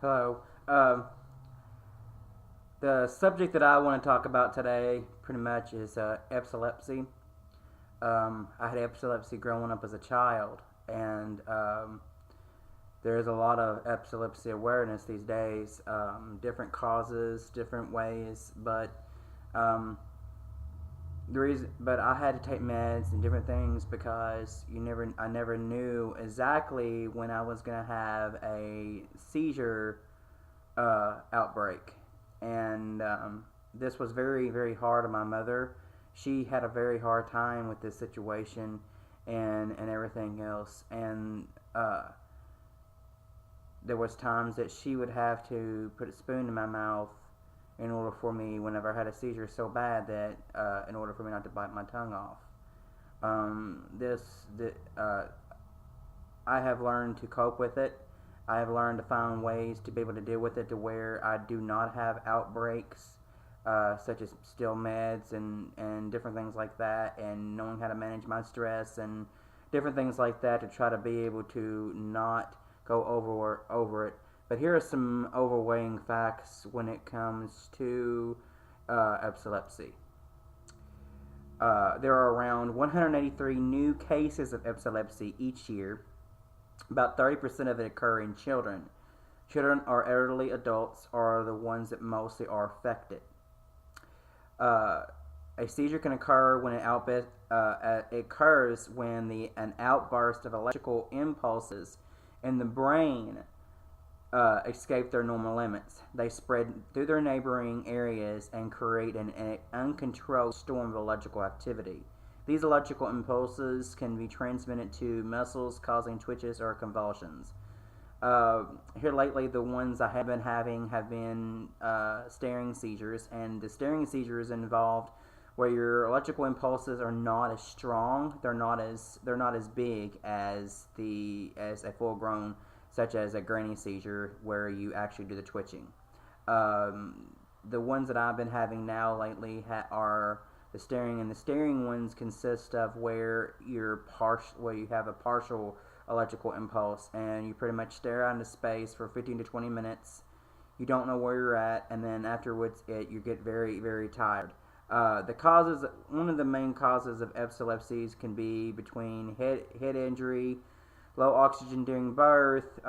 Hello. The subject that I want to talk about today pretty much is epilepsy. I had epilepsy growing up as a child, and there's a lot of epilepsy awareness these days. Different causes, different ways, but um, but I had to take meds and different things because I never knew exactly when I was gonna have a seizure outbreak, and this was very, very hard on my mother. She had a very hard time with this situation, and everything else, and there was times that she would have to put a spoon in my mouth in order for me, whenever I had a seizure so bad that in order for me not to bite my tongue off. This the I have learned to cope with it. I have learned to find ways to be able to deal with it to where I do not have outbreaks, such as still meds and different things like that, and knowing how to manage my stress and different things like that to try to be able to not go over it. But here are some overweighing facts when it comes to epilepsy. There are around 183 new cases of epilepsy each year. About 30% of it occur in children. Children or elderly adults are the ones that mostly are affected. Uh, a seizure can occur when it occurs when an outburst of electrical impulses in the brain escape their normal limits. They spread through their neighboring areas and create an uncontrolled storm of electrical activity. These electrical impulses can be transmitted to muscles, causing twitches or convulsions. Uh, Here lately, the ones I have been having have been staring seizures, and the staring seizures involved where your electrical impulses are not as strong. They're not as big as a full grown, such as a granny seizure, where you actually do the twitching. The ones that I've been having now lately are the staring, and the staring ones consist of where you have a partial electrical impulse, and you pretty much stare out into space for 15 to 20 minutes. You don't know where you're at, and then afterwards, you get very, very tired. One of the main causes of epilepsies can be between head injury, low oxygen during birth,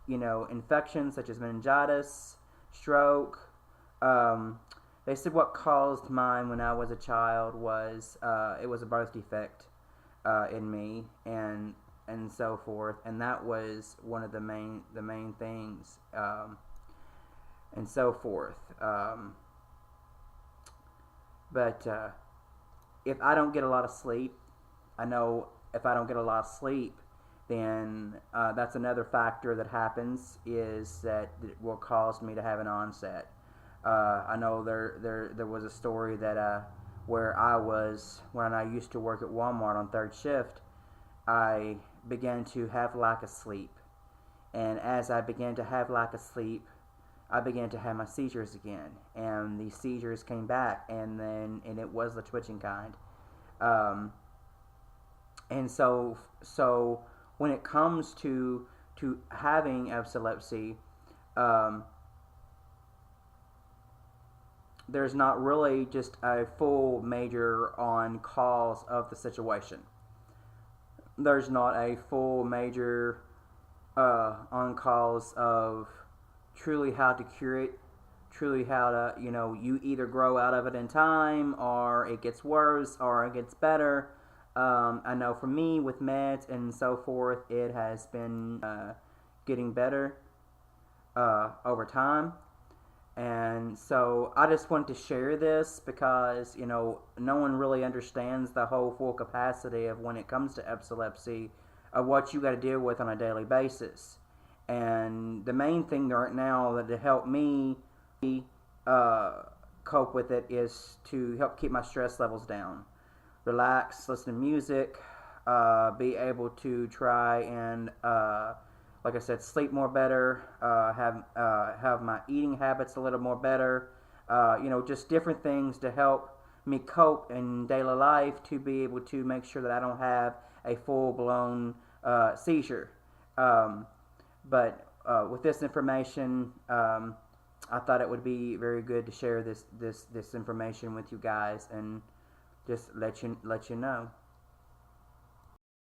infections such as meningitis, stroke. Um, they said what caused mine when I was a child was it was a birth defect in me, and so forth, and that was one of the main things, and so forth. But if I don't get a lot of sleep, I know if I don't get a lot of sleep, then that's another factor that happens is that it will cause me to have an onset. I know there was a story that where I was when I used to work at Walmart on third shift. I began to have lack of sleep, and as I began to have lack of sleep, I began to have my seizures again, and the seizures came back, and it was the twitching kind. Um, and so when it comes to having epilepsy, um, there's not really just a full major on cause of the situation. There's not a full major on cause of truly how to cure it, truly how to, you either grow out of it in time, or it gets worse, or it gets better. I know for me, with meds and so forth, it has been getting better over time. And so I just wanted to share this because, no one really understands the whole full capacity of when it comes to epilepsy, of what you got to deal with on a daily basis. And the main thing right now that to help me uh, cope with it is to help keep my stress levels down. Relax, listen to music, be able to try and, like I said, sleep more better, have my eating habits a little more better. Just different things to help me cope in daily life to be able to make sure that I don't have a full blown seizure. Um, but with this information, I thought it would be very good to share this information with you guys and just let you know.